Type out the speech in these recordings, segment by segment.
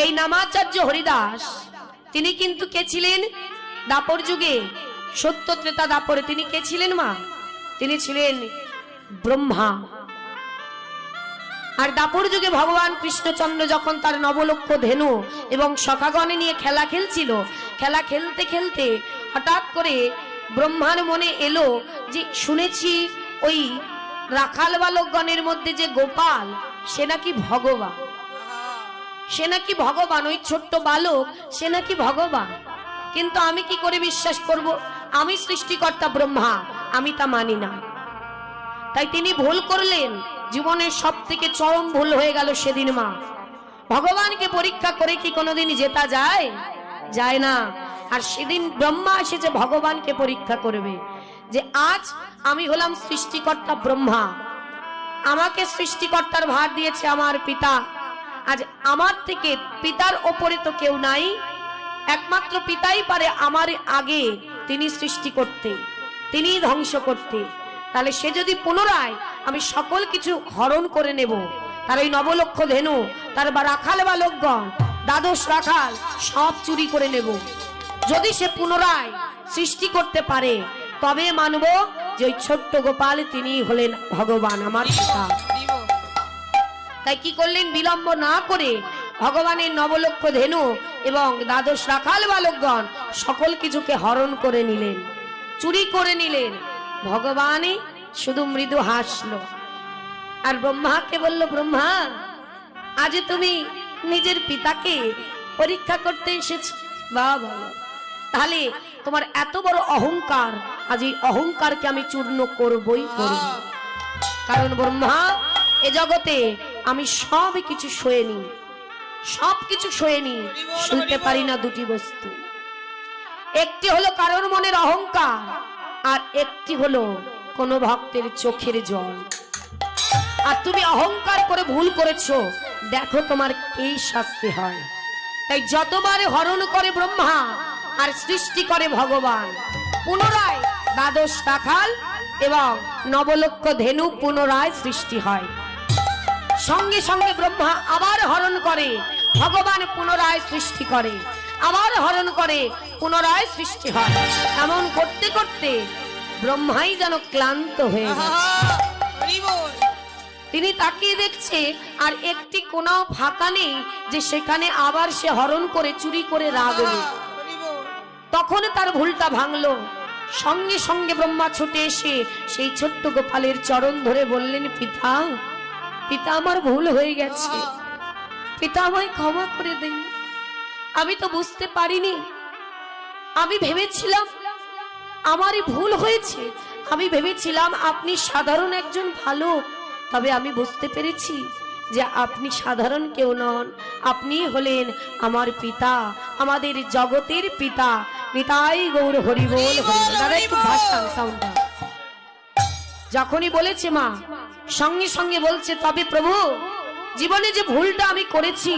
এই নামাচার্য হরিদাস তিনি কিন্তু কে ছিলেন? দাপর যুগে, সত্য ত্রেতা দাপরে তিনি কে ছিলেন মা? তিনি ছিলেন ব্রহ্মা। আর দাপর যুগে ভগবান কৃষ্ণচন্দ্র যখন তার নবলক্ষ ধেনু এবং সখাগণে নিয়ে খেলা খেলছিল, খেলা খেলতে খেলতে হঠাৎ করে ব্রহ্মার মনে এলো যে শুনেছি ওই রাখাল বালকগণের মধ্যে যে গোপাল সে নাকি ভগবান, সে নাকি ভগবান, ওই ছোট্ট বালক সে নাকি ভগবান। কিন্তু আমি কি করে বিশ্বাস করব? আমি সৃষ্টিকর্তা ব্রহ্মা, আমি তা মানি না। তাই তিনি ভুল করলেন, জীবনের সব থেকে চরম ভুল হয়ে গেল সেদিন মা। ভগবানকে পরীক্ষা করে কি কোনোদিন জেতা যায়? যায় না। আর সেদিন ব্রহ্মা এসেছে ভগবানকে পরীক্ষা করবে, যে আজ আমি হলাম সৃষ্টিকর্তা ব্রহ্মা, আমাকে সৃষ্টিকর্তার ভার দিয়েছে আমার পিতা। আজ আমার থেকে পিতার ওপরে তো কেউ নাই, একমাত্র পিতাই পারে আমার আগে তিনি সৃষ্টি করতে, তিনি ধ্বংস করতে। তাহলে সে যদি পুনরায় আমি সকল কিছু হরণ করে নেব, তার ওই নবলক্ষ ধেনু, তার বা রাখাল বালকগণ, দ্বাদশ রাখাল সব চুরি করে নেব, যদি সে পুনরায় সৃষ্টি করতে পারে তবে মানব যে ওই ছোট্ট গোপাল তিনি হলেন ভগবান, আমার পিতা। তাই কি করলেন? বিলম্ব না করে ভগবানের নবলক্ষ ধেনু এবং দ্বাদশ রাখাল বালকগণ সকল কিছুকে হরণ করে নিলেন, চুরি করে নিলেন। ভগবানই শুধু মৃদু হাসলো আর ব্রহ্মাকে বলল, ব্রহ্মা আজ তুমি নিজের পিতাকে পরীক্ষা করতে এসেছ, বাবা তাহলে তোমার এত বড় অহংকার, আজ এই অহংকারকে আমি চূর্ণ করবই করব। কারণ ব্রহ্মা এ জগতে আমি সব কিছু সয়ে নি, সব কিছু সয়ে নি, শুনতে পারি না দুটি বস্তু। একটি হলো কারোর মনের অহংকার, আর একটি হলো কোন ভক্তের চোখের জল। আর তুমি অহংকার করে ভুল করেছো, দেখো তোমার কি শাস্তি হয়। তাই যতবার হরণ করে ব্রহ্মা আর সৃষ্টি করে ভগবান, পুনরায় দ্বাদশ রাখাল এবং নবলক্ষ ধেনু পুনরায় সৃষ্টি হয়। সঙ্গে সঙ্গে ব্রহ্মা আবার হরণ করে, ভগবান পুনরায় সৃষ্টি করে, আবার হরণ করে, পুনরায় সৃষ্টি হয়। এমন করতে করতে ব্রহ্মাই যেন ক্লান্ত হয়ে গেছে। তিনি তাকিয়ে দেখছে আর একটি কোনাও ফাঁকা নেই যে সেখানে আবার সে হরণ করে চুরি করে রাখবে। তখন তার ভুলটা ভাঙলো। সঙ্গে সঙ্গে ব্রহ্মা ছুটে এসে সেই ছোট্ট গোপালের চরণ ধরে বললেন, পিতা, পিতা আমার ভুল হয়ে গেছে, পিতা আমায় ক্ষমা করে দিন। আমি তো বুঝতে পারিনি, আমি ভেবেছিলাম আমারই ভুল হয়েছে, আমি ভেবেছিলাম আপনি সাধারণ একজন ভালো, তবে আমি বুঝতে পেরেছি যে আপনি সাধারণ কেউ নন, আপনি হলেন আমার পিতা, আমাদের জগতের পিতা। নিতাই গৌর হরি বল। দাদা একটু ভাষা সাউন্ডটা যখনই বলেছে মা, সঙ্গে সঙ্গে বলছে, তবে প্রভু জীবনে যে ভুলটা আমি করেছি,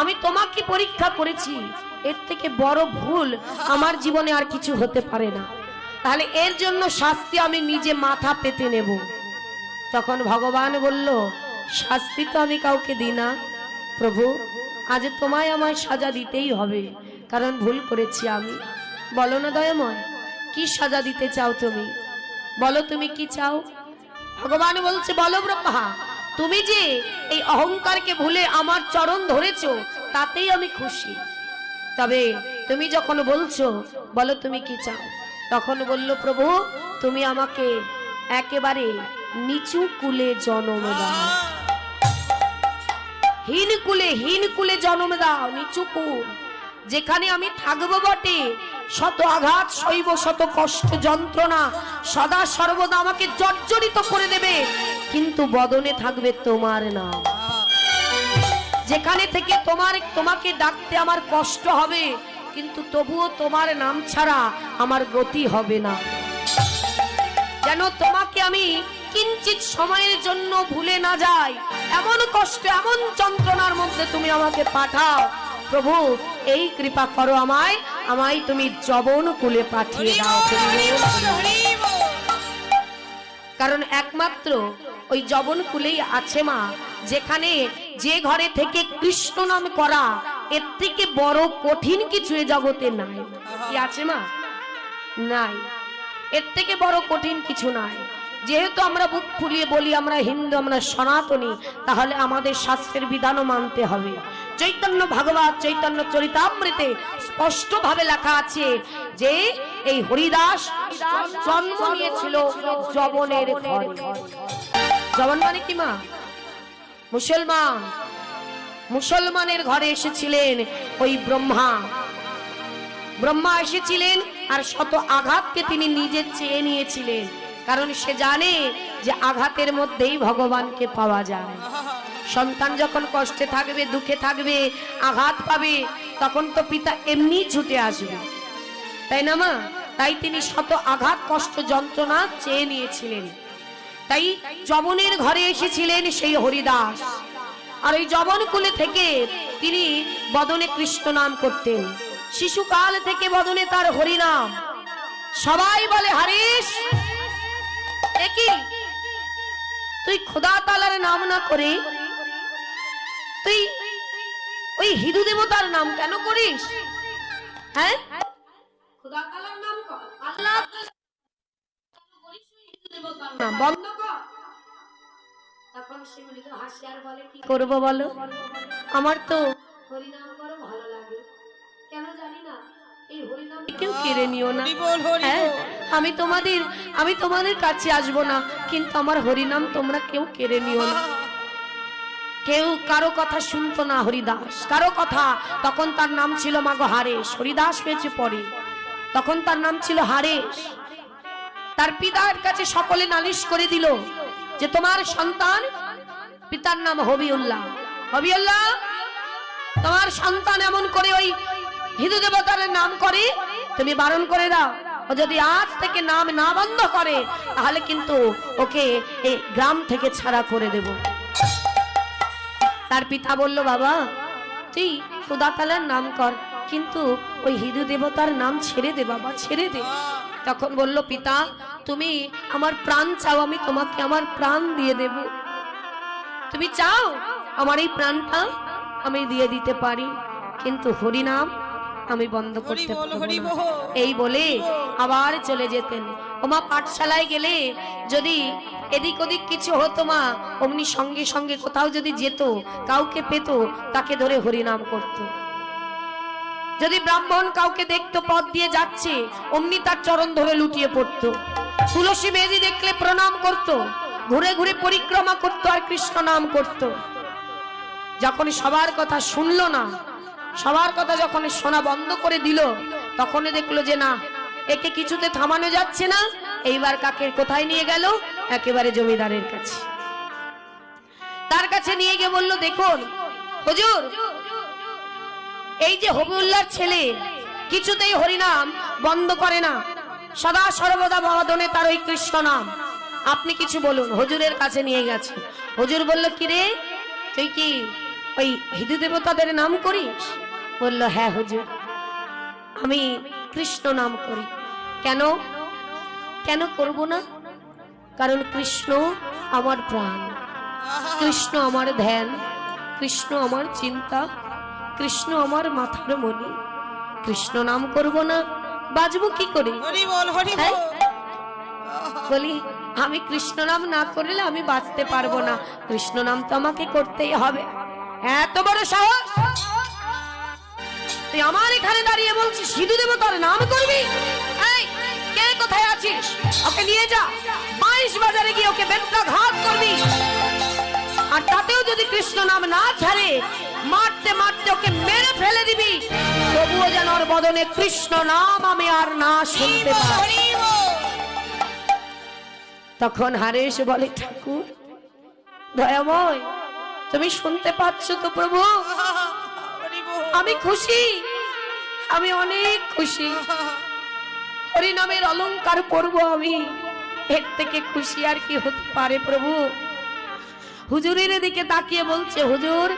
আমি তোমাকে পরীক্ষা করেছি, এর থেকে বড় ভুল আমার জীবনে আর কিছু হতে পারে না, তাহলে এর জন্য শাস্তি আমি নিজে মাথা পেতে নেব। তখন ভগবান বলল, শাস্তি তো আমি কাউকে দিই না প্রভু, আজ তোমায় আমায় সাজা দিতেই হবে, কারণ ভুল করেছি আমি। বলো না দয়াময়, কি সাজা দিতে চাও তুমি? বলো তুমি কি চাও? ভগবান বলছে, বলো ব্রহ্মা, তুমি যে এই অহংকারকে ভুলে আমার চরণ ধরেছো তাতেই আমি খুশি, তবে তুমি যখন বলছো বলো তুমি কি চাও। তখন বলল, প্রভু তুমি আমাকে একেবারে নিচু কুলে জন্ম দাও, হীন কুলে জন্ম দাও, নিচু কুল, যেখানে আমি থাকবো বটে, শত আঘাত সইব, শত কষ্ট যন্ত্রণা সদা সর্বদা আমাকে জর্জরিত করে দেবে, কিন্তু বদনে থাকবে তোমার নাম। যেখানে থেকে তোমাকে ডাকতে আমার কষ্ট হবে, কিন্তু তবুও তোমার নাম ছাড়া আমার গতি হবে না। যেন তোমাকে আমি কিঞ্চিত সময়ের জন্য ভুলে না যাই, এমন কষ্ট, এমন যন্ত্রণার মধ্যে তুমি আমাকে পাঠাও। প্রভু এই কৃপা করো আমায়, আমায় তুমি যবন কুলে পাঠিয়ে দাও। কারণ একমাত্র ওই যবন কুলেই আছে মা যেখানে যে ঘরে থেকে কৃষ্ণ নাম করা এর থেকে বড় কঠিন কিছু এ জগতে নাই। কি আছে মা? নাই, এর থেকে বড় কঠিন কিছু নাই। যেহেতু আমরা বুক ফুলিয়ে বলি আমরা হিন্দু, আমরা সনাতনী, তাহলে আমাদের শাস্ত্রের বিধানও মানতে হবে। চৈতন্য ভাগবত চৈতন্য চরিতামৃতে স্পষ্ট ভাবে লেখা আছে যে এই হরিদাস জন্ম নিয়েছিল যবনের ঘরে। যবন মানে কি মা? মুসলমান। মুসলমানের ঘরে এসেছিলেন ওই ব্রহ্মা। ব্রহ্মা এসেছিলেন আর শত আঘাতকে তিনি নিজে চেয়ে নিয়েছিলেন, কারণ সে জানে যে আঘাতের মধ্যেই ভগবানকে পাওয়া যায়। সন্তান যখন কষ্টে থাকবে, দুঃখে থাকবে, আঘাত পাবে, তখন তো পিতা এমনি ছুটে আসবে, তাই না মা? তাই তিনি শত আঘাত, কষ্ট, যন্ত্রণা চেয়ে নিয়েছিলেন। তাই যবনের ঘরে এসেছিলেন সেই হরিদাস। আর ওই যবন কুলে থেকে তিনি বদনে কৃষ্ণ নাম করতেন। শিশুকাল থেকে বদনে তার হরিনাম। সবাই বলে, হারিস একই তুই খোদা তাআলার নাম না করে তুই ওই হিন্দু দেবতার নাম কেন করিস? হ্যাঁ, খোদা তাআলার নাম কর, আল্লাহ নাম বন্ধ কর। তখন সে মনে তো হাসি আর বলে, কি করব বলো, আমার তো হরিনাম করো ভালো লাগে, কেন জানি না এই হরিনাম কেউ কেড়ে নিও না। হ্যাঁ, আমি তোমাদের কাছে আসবো না, কিন্তু আমার হরিনাম তোমরা কেউ কেড়ে নিও না। কেউ কারো কথা শুনতো না হরিদাস, কারো কথা। তখন তার নাম ছিল মাগো হারেশ, হরিদাস হয়েছে পরে। তখন তার নাম ছিল হারেশ। তার পিতার কাছে সকলে নালিশ করে দিল যে তোমার সন্তান, পিতার নাম হবিউল্লাহ, হবিউল্লাহ তোমার সন্তান এমন করে ওই হিন্দু দেবতার নাম করে, তুমি বারণ করে দাও। ও যদি আজ থেকে নাম না বন্ধ করে তাহলে কিন্তু ওকে এই গ্রাম থেকে ছাড়া করে দেব। তার পিতা বলল, বাবা তুই খোদা তাআলার নাম কর, কিন্তু ওই হিন্দু দেবতার নাম ছেড়ে দে বাবা, ছেড়ে দে। তখন বলল, পিতা তুমি আমার প্রাণ চাও, আমি তোমাকে আমার প্রাণ দিয়ে দেব। তুমি চাও আমার এই প্রাণটা আমি দিয়ে দিতে পারি, কিন্তু হরিনাম আমি বন্ধ করতে পারবো না। এই বলে আবার চলে যেতেন। ওমা পাঠশালায় গেলে যদি এদিক ওদিক কিছু হতো মা, অমনি সঙ্গে সঙ্গে কোথাও যদি যেত, কাউকে পেত, তাকে ধরে হরিনাম করত। যদি ব্রাহ্মণ কাউকে দেখতো পথ দিয়ে যাচ্ছে, অমনি তার চরণ ধরে লুটিয়ে পড়তো। তুলসী মেজি দেখলে প্রণাম করত, ঘুরে ঘুরে পরিক্রমা করত আর কৃষ্ণ নাম করত। যখন সবার কথা শুনলো না, সবার কথা যখন শোনা বন্ধ করে দিল, তখন দেখলো যে না, একে কিছুতে থামানো যাচ্ছে না। এইবার কাকে কোথায় নিয়ে গেল? একেবারে জমিদারের কাছে। তার কাছে নিয়ে গিয়ে বলল, দেখুন হুজুর, এই যে হবিউল্লাহর ছেলে কিছুতেই হরিনাম বন্ধ করে না, সদা সর্বদা বদনে তার ওই কৃষ্ণ নাম, আপনি কিছু বলুন। হুজুরের কাছে নিয়ে গেছে। হুজুর বলল, কি রে, তুই কি ওই হিন্দু দেবতাদের নাম করিস? বলল, হ্যাঁ হুজুর, আমি কৃষ্ণ নাম করি। কেন? কেন করব না? কারণ কৃষ্ণ আমার প্রাণ, কৃষ্ণ আমার ধ্যান, কৃষ্ণ আমার চিন্তা, কৃষ্ণ আমার মাথার মণি। কৃষ্ণ নাম করব না, বাজবো কি করে? বলি, আমি কৃষ্ণ নাম না করলে আমি বাঁচতে পারবো না, কৃষ্ণ নাম তো আমাকে করতেই হবে। এত বড় সাহস তুই আমার এখানে দাঁড়িয়ে বলছিস হিন্দু দেবতার নাম করবি? এই কে কোথায় আছিস? ওকে নিয়ে যা, 22 বাজারে গিয়ে ওকে বেত্রাঘাত করবি। আর তাতেও যদি কৃষ্ণ নাম না ছাড়ে, মারতে মারতে ওকে মেরে ফেলে দিবি, তবুও যেন ওর বদনে কৃষ্ণ নাম আমি আর না শুনতে পাই। তখন হারেশ বলে, ঠাকুর দয়াময়, তুমি শুনতে পাচ্ছ তো প্রভু? আমি খুশি, আমি অনেক খুশি। হরিনামের অলংকার পরব আমি, এর থেকে খুশি আর কি হতে পারে প্রভু? হুজুরের দিকে তাকিয়ে বলছে, হুজুর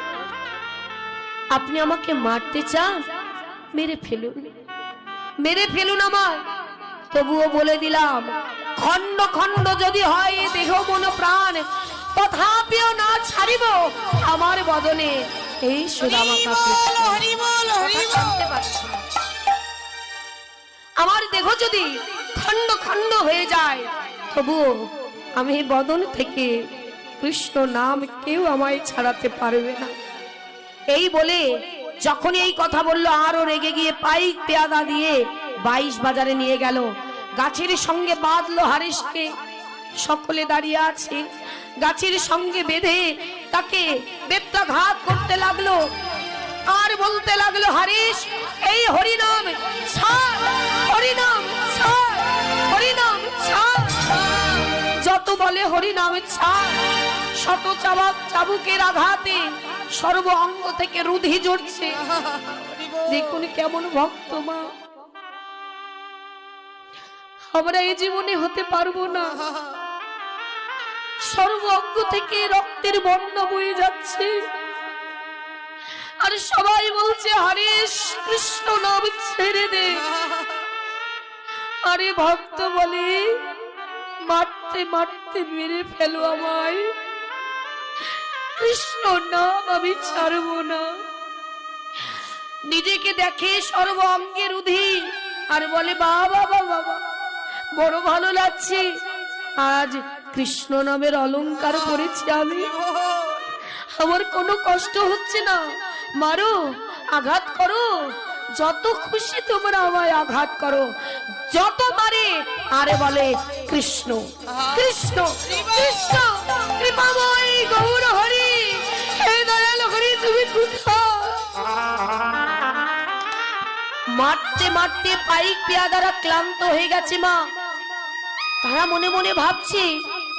আপনি আমাকে মারতে চান? মেরে ফেলুন, মেরে ফেলুন আমায়, তবুও বলে দিলাম, খন্ড খন্ড যদি হয় দেহ মন প্রাণ, তথাপিও না ছাড়িব আমার বদনে এই সুদামাকা কৃষ্ণ। জানতে পারছি না। আমার দেহ যদি খণ্ড খণ্ড হয়ে যায় তবুও আমি বদন থেকে কৃষ্ণ নাম কেউ আমায় ছাড়াতে পারবে না। এই বলে যখন এই কথা বললো আরো রেগে গিয়ে পাইক পেয়াদা দিয়ে 22 বাজারে নিয়ে গেল। গাছের সঙ্গে বাঁধলো হারিসকে, সকলে দাঁড়িয়ে আছে। গাছের সঙ্গে বেঁধে তাকে বেত্রাঘাত করতে লাগলো আর বলতে লাগলো, হারিস এই হরিনাম ছাড়, হরিনাম ছাড়, হরিনাম ছাড়। যত বলে হরিনাম ছাড়, শত চাবুকের আঘাতে সর্ব অঙ্গ থেকে রুধি ঝরছে। দেখুন কেমন ভক্ত মা, আমরা এই জীবনে হতে পারবো না। সর্ব অঙ্গ থেকে রক্তের বন্যা বয়ে যাচ্ছে আর সবাই বলছে হারিস কৃষ্ণ নাম ছেড়ে দে। আরে ভক্ত বলে মারতে মারতে মেরে ফেলো আমায়, কৃষ্ণ নাম আমি ছাড়বো না। নিজেকে দেখে সর্ব অঙ্গের রুধি আর বলে বাবা বাবা বড় ভালো লাগছে, আজ কৃষ্ণ নামের অলংকার করেছি আমি, আমার কোনো কষ্ট হচ্ছে না। মারো, আঘাত করো, যত খুশি তোমরা আমায় আঘাত করো, যত মারে আরে বলে কৃষ্ণ কৃষ্ণ কৃষ্ণ কৃপাময় গৌর হরি, হে দয়াল হরি তুমি কোথায়? মারতে মারতে পাইক পেয়াদারা ক্লান্ত হয়ে গেছে মা। তারা মনে মনে ভাবছে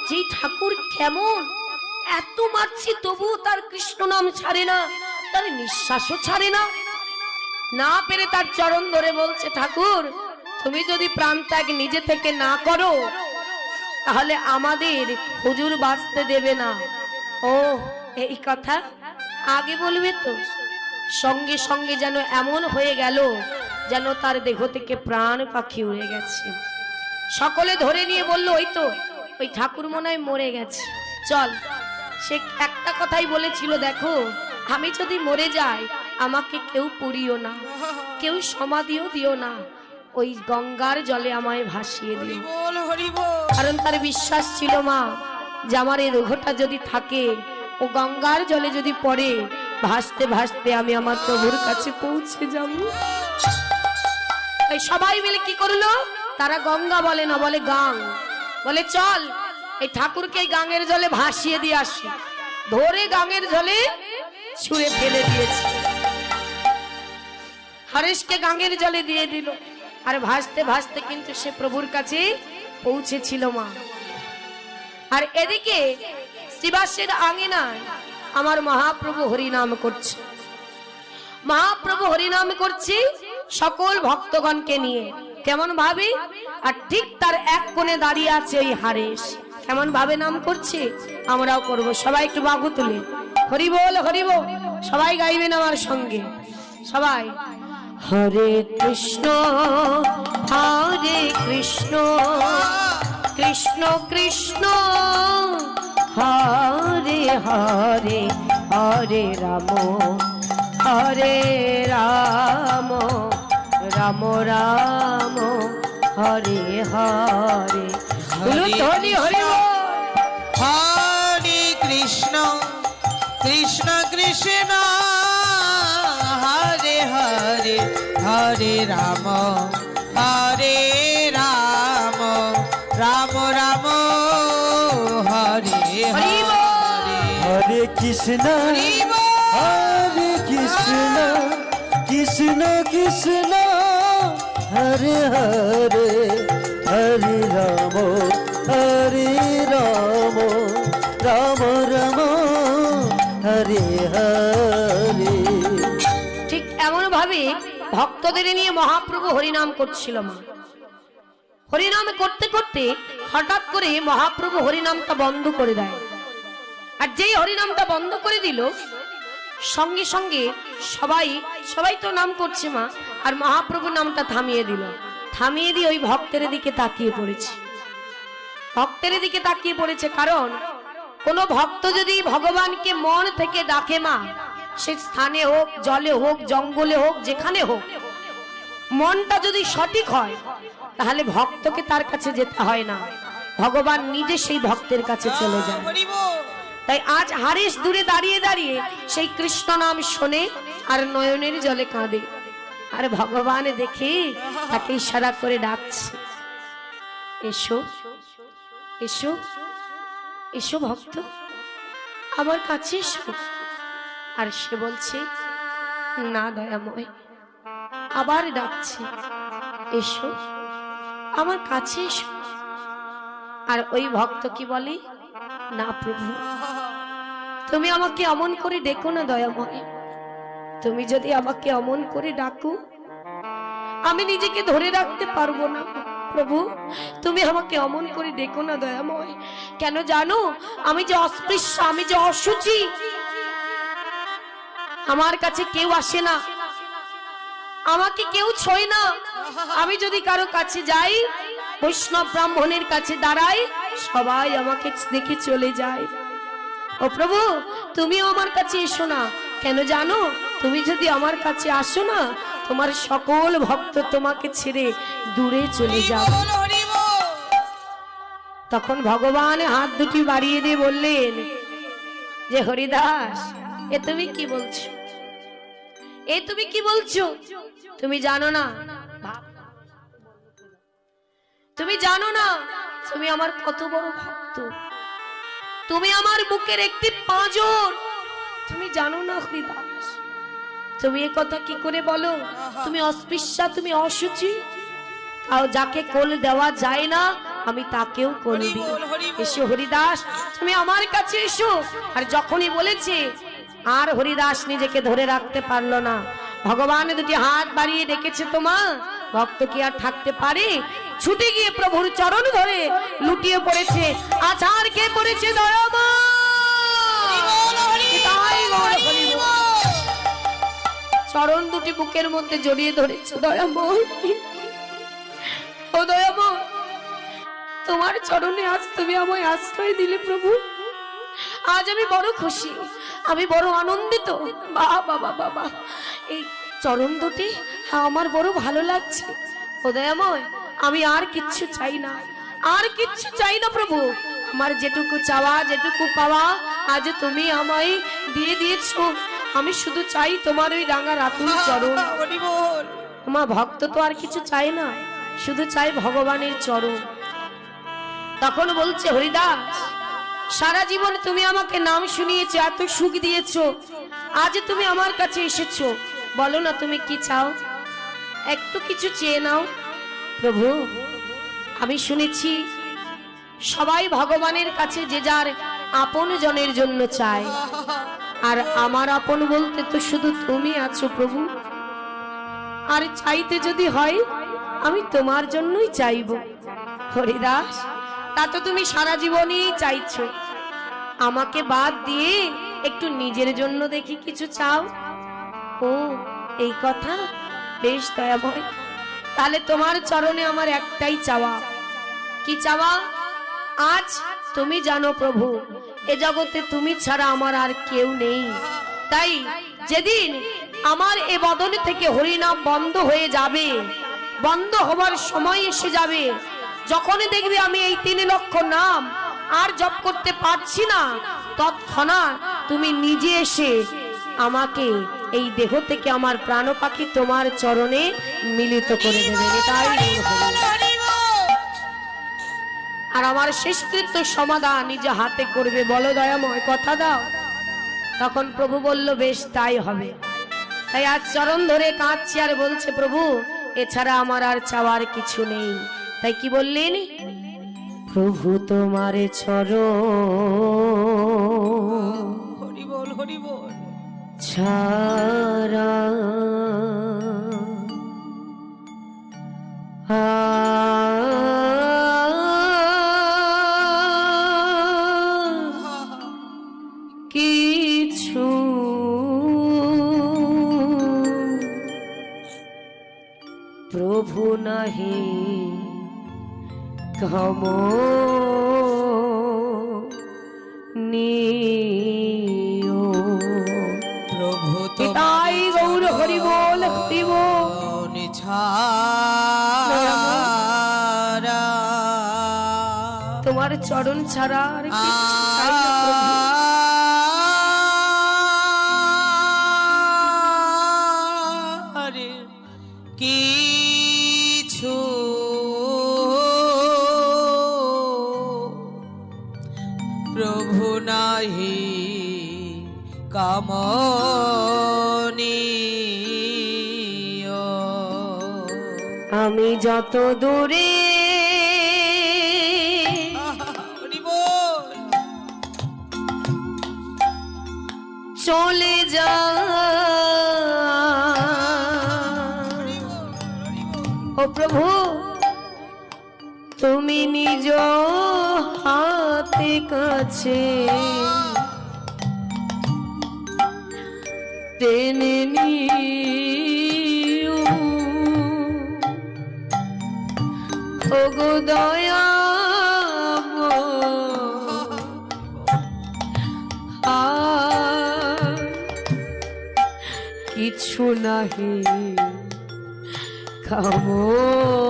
যে ঠাকুর কেমন, এত মারছি তবু তার কৃষ্ণ নাম ছাড়ে না, তার নিঃশ্বাসও ছাড়ে না। না পেরে তার চরণ ধরে বলছে, ঠাকুর তুমি যদি প্রাণ ত্যাগ নিজে থেকে না করো তাহলে আমাদের হুজুর বাঁচতে দেবে না। ও এই কথা আগে বলবে তো। সঙ্গে সঙ্গে যেন এমন হয়ে গেল যেন তার দেহ থেকে প্রাণ পাখি উড়ে গেছে। সকলে ধরে নিয়ে বলল, ওই তো ওই ঠাকুর মনে হয় মরে গেছে, চল। সে একটা কথাই বলেছিল, দেখো আমি যদি মরে যাই আমাকে কেউ পুড়িও না, কেউ সমাধিও দিও না, ওই গঙ্গার জলে আমায় ভাসিয়ে দিও। কারণ তার বিশ্বাস ছিল মা যে আমার এই দেহটা যদি থাকে ও গঙ্গার জলে যদি পড়ে, ভাসতে ভাসতে আমি আমার প্রভুর কাছে পৌঁছে যাব। সবাই মিলে কি করলো, তারা গঙ্গা বলে না, বলে গাং, বলে চল এই ঠাকুরকে এই গাঙের জলে ভাসিয়ে দিয়ে আসি। ধরে গাঙের জলে ছুঁড়ে ফেলে দিয়েছে, হরিশকে গাঙের জলে দিয়ে দিল। আর ভাসতে ভাসতে কিন্তু সে প্রভুর কাছে পৌঁছেছিল মা। আর এদিকে শ্রীবাসের আঙিনায় আমার মহাপ্রভু হরিনাম করছে, মহাপ্রভু হরিনাম করছে সকল ভক্তগণকে নিয়ে। কেমন ভাবে, আর ঠিক তার এক কোণে দাঁড়িয়ে আছে ওই হারেশ। কেমন ভাবে নাম করছে, আমরাও করব। সবাই একটু বাহু তুলে হরি বল হরি বল, সবাই গাইবেন আমার সঙ্গে। সবাই হরে কৃষ্ণ হরে কৃষ্ণ কৃষ্ণ কৃষ্ণ হরে হরে, হরে রাম হরে রাম, রাম রাম হরে হরে। হরি হরি হরে কৃষ্ণ কৃষ্ণ কৃষ্ণ হরে হরে, হরে রাম হরে রাম, রাম রাম হরে হরে। হরে কৃষ্ণ হরে কৃষ্ণ কৃষ্ণ কৃষ্ণ হরে হরে, হরে রাম হরে রাম, রাম রাম হরে হরে। ঠিক এমন ভাবে ভক্তদের নিয়ে মহাপ্রভু হরিনাম করছিল মা। হরিনাম করতে করতে হঠাৎ করে মহাপ্রভু হরিনামটা বন্ধ করে দেয়। আর যেই হরিনামটা বন্ধ করে দিল, সঙ্গে সঙ্গে সবাই তো নাম করছে মা, আর মহাপ্রভু নামটা থামিয়ে দিল। থামিয়ে দিয়ে ওই ভক্তের দিকে তাকিয়ে পড়েছে, ভক্তের দিকে তাকিয়ে পড়েছে। কারণ কোনো ভক্ত যদি ভগবানকে মন থেকে ডাকে মা, সে স্থানে হোক, জলে হোক, জঙ্গলে হোক, যেখানে হোক, মনটা যদি সঠিক হয় তাহলে ভক্তকে তার কাছে যেতে হয় না, ভগবান নিজে সেই ভক্তের কাছে চলে যায়। হরি বল। তাই আজ হারিস দূরে দাঁড়িয়ে দাঁড়িয়ে সেই কৃষ্ণ নাম শোনে আর নয়নের জলে কাঁদে, আর ভগবান দেখে তাকে ইশারা করে ডাকছে, এসো এসো এসো ভক্ত, আমার কাছে এসো। আর সে বলছে, না দয়াময়, আবার ডাকছে, এসো আমার কাছে এসো। আর ওই ভক্ত কি বলে, না প্রভু, তুমি আমাকে অমন করে ডেকো না দয়াময়, তুমি যদি আমাকে অমন করে ডাকো আমি নিজেকে ধরে রাখতে পারবো না। প্রভু, তুমি আমাকে অমন করে ডেকো না দয়াময়, কেন জানো, আমি যে অস্পৃশ্য, আমি যে অসুচি, আমার কাছে কেউ আসে না, আমাকে কেউ ছোঁয় না। আমি যদি কারো কাছে যাই, বৈষ্ণব ব্রাহ্মণের কাছে দাঁড়াই, সবাই আমাকে দেখে চলে যায়। ও প্রভু, তুমিও আমার কাছে এসো না, কেন জানো, তুমি যদি আমার কাছে আসো না, তোমার সকল ভক্ত তোমাকে ছেড়ে দূরে চলে যাবে। হরি বল। তখন ভগবান হাত দুটি বাড়িয়ে দিয়ে বললেন যে, হরিদাস, এ তুমি কি বলছো, এ তুমি কি বলছো, তুমি জানো না, তুমি জানো না তুমি আমার কত বড় ভক্ত, তুমি আমার বুকের একটি পাঁজর, তুমি জানো না হরিদাস, তুমি এ কথা কি করে বলো, তুমি অস্পৃশ্যা, তুমি অসুচি, যাকে কোল দেওয়া যায় না আমি তাকেও কোল দিই। এসো হরিদাস, তুমি আমার কাছে এসো। আর যখনই বলেছে, আর হরিদাস নিজেকে ধরে রাখতে পারলো না, ভগবান দুটি হাত বাড়িয়ে ডেকেছে, তোমা ভক্ত কি আর থাকতে পারে, ছুটে গিয়ে প্রভুর চরণ ধরে লুটিয়ে পড়েছে, আছাড় খেয়ে পড়েছে দয়াময়। চরণ দুটি বুকের মধ্যে জড়িয়ে ধরেছে, দয়াময়, ও দয়াময়, তোমার চরণে আজ তুমি আমায় আশ্রয় দিলে প্রভু, আজ আমি বড় খুশি, আমি বড় আনন্দিত। বাবা বাবা, এই চরণ দুটি আমার বড় ভালো লাগছে। ও দয়াময়, আমি আর কিচ্ছু চাই না, আর কিচ্ছু চাই না প্রভু, আমার যেটুকু চাওয়া, যেটুকু পাওয়া আজ তুমি আমায় দিয়ে দিয়েছো, আমি শুধু চাই তোমার ওই রাঙা রাতুল চরণ। হরি বল। আমার ভক্ত তো আর কিছু চাই না, শুধু চাই ভগবানের চরণ। তখন বলছে, হরিদাস, সারা জীবন তুমি আমাকে নাম শুনিয়েছো, এত সুখ দিয়েছো, আজ তুমি আমার কাছে এসেছো, বলো না তুমি কি চাও, একটু কিছু চেয়ে নাও। প্রভু, আমি শুনেছি সবাই ভগবানের কাছে যে যার আপন জনের জন্য চায়, আর আমার আপন বলতে তো শুধু তুমি আছো প্রভু, আর চাইতে যদি হয় আমি তোমার জন্যই চাইব। হরিদাস, তা তো তুমি সারা জীবনই চাইছো, আমাকে বাদ দিয়ে একটু নিজের জন্য দেখি কিছু চাও। ও এই কথা, বেশ দয়াময়, তাহলে তোমার চরণে আমার একটাই চাওয়া। কি চাওয়া? আজ তুমি জানো প্রভু, এ জগতে তুমি ছাড়া আমার আর কেউ নেই, তাই যেদিন আমার এ বদন থেকে হরিনাম বন্ধ হয়ে যাবে, বন্ধ হবার সময় এসে যাবে, যখনই দেখবে আমি এই 3 লক্ষ নাম আর জপ করতে পারছি না, তৎক্ষণাৎ তুমি নিজে এসে আমাকে এই দেহ থেকে আমার প্রাণ পাখি তোমার চরণে মিলিত করে দেবে। এটাই আর আমার শেষকৃত্য সমাধান নিজে হাতে করবে, বলো দয়াময়, কথা দাও। তখন প্রভু বলল, বেশ তাই হবে। তাই আজ চরণ ধরে কাঁদছি আর বলছে, প্রভু এছাড়া আমার আর চাওয়ার কিছু নেই। তাই কি বললেন, প্রভু তোমার চরণ হরি বল, হরি বল। ছাড়া কিছু প্রভু নাহি ক্ষম তোমার চরণ ছাড়া আর কিচ্ছু চাই না প্রভু। আরে কিছু প্রভু নাহি কামনি আমি যত দূরে চলে যা ও প্রভু তুমি নিজ হাতে কাছে টেনে নিও ও গো দয়া কিছু নাহি কামনি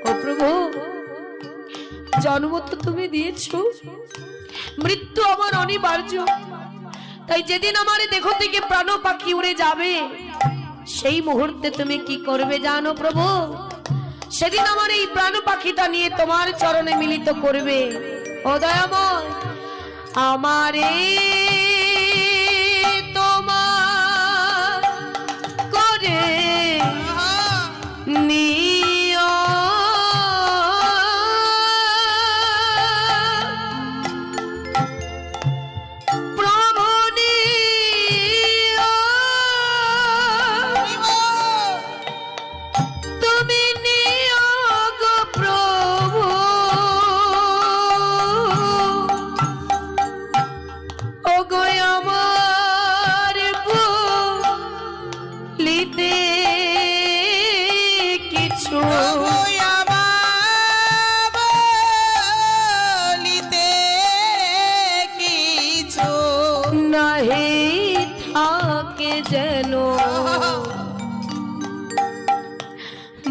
ও প্রভু জন্ম তো তুমি দিয়েছো, মৃত্যু আমার অনিবার্য। তাই যেদিন আমার দেহ থেকে প্রাণ পাখি উড়ে যাবে সেই মুহূর্তে তুমি কি করবে জানো প্রভু? সেদিন আমার এই প্রাণ পাখিটা নিয়ে তোমার চরণে মিলিত করবে। ও দয়াময় আমারে তোমার করে নিও প্রভু নিও তুমি নিও গো প্রভু ও গো আমার বলিতে কিছু নাহি থাকে যেন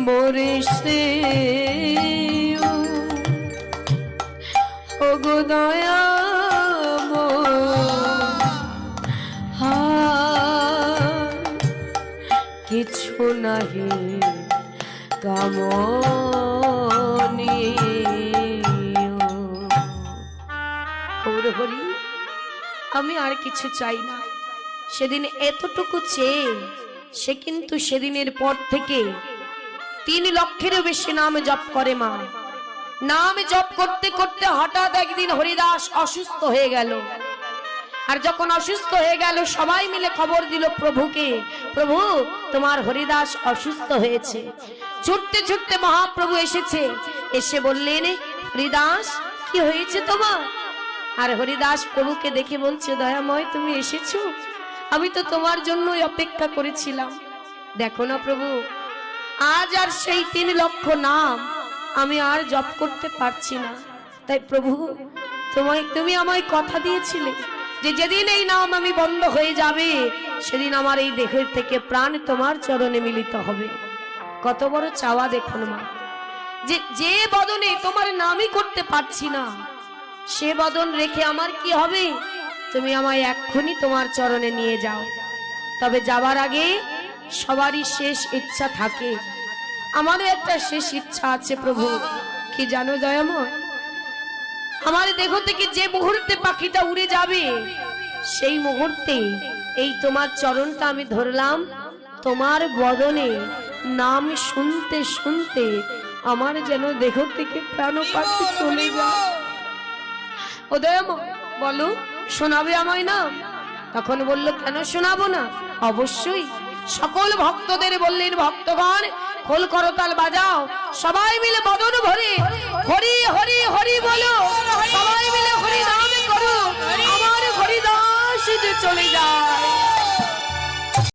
মরিষে ও গো কিছু নাহি কামনি হরি আমি আর কিছু চাই না। সেদিন এতটুকু চেয়ে সে কিন্তু সেদিনের পর থেকে 3 লক্ষেরও বেশি নাম জপ করে মা। নাম জপ করতে করতে হঠাৎ একদিন হরিদাস অসুস্থ হয়ে গেল। আর যখন অসুস্থ হয়ে গেল সবাই মিলে খবর দিল প্রভুকে, প্রভু তোমার হরিদাস অসুস্থ হয়েছে। ছুটতে ছুটতে মহাপ্রভু এসেছে, এসে বললেন হরিদাস কি হয়েছে তোমার? আর হরিদাস প্রভুকে দেখে বলছে দয়াময় তুমি এসেছো, আমি তো তোমার জন্যই অপেক্ষা করেছিলাম। দেখো না প্রভু আজ আর সেই 3 লক্ষ নাম আমি আর জপ করতে পারছি না। তাই প্রভু তুমি আমায় কথা দিয়েছিলে যে যেদিন এই নাম আমি বন্ধ হয়ে যাবে সেদিন আমার এই দেহের থেকে প্রাণ তোমার চরণে মিলিত হবে। কত বড় চাওয়া দেখুন মা, যে বদনে তোমার নামই করতে পারছি না সে বদন রেখে আমার কি হবে? তুমি আমায় এক্ষুনি তোমার চরণে নিয়ে যাও। তবে যাবার আগে সবারই শেষ ইচ্ছা থাকে, আমারও একটা শেষ ইচ্ছা আছে প্রভু। কি জানো দয়াময়, আমার দেহ থেকে যে মুহূর্তে পাখিটা উড়ে যাবে সেই মুহূর্তে এই তোমার চরণটা আমি ধরলাম, তোমার বদনে নাম শুনতে শুনতে আমার যেন দেহ থেকে প্রাণ পাখি চলে যায়। ও দয়াময় বলো শোনাবে আমায় নাম? তখন বলল কেন শোনাবো না, অবশ্যই। সকল ভক্তদের বললেন ভক্তগণ খোল করতাল বাজাও, সবাই মিলে বদন ভরে হরি হরি হরি বলো, সবাই মিলে হরি নাম করো, আমার হরিদাস যে চলে যায়।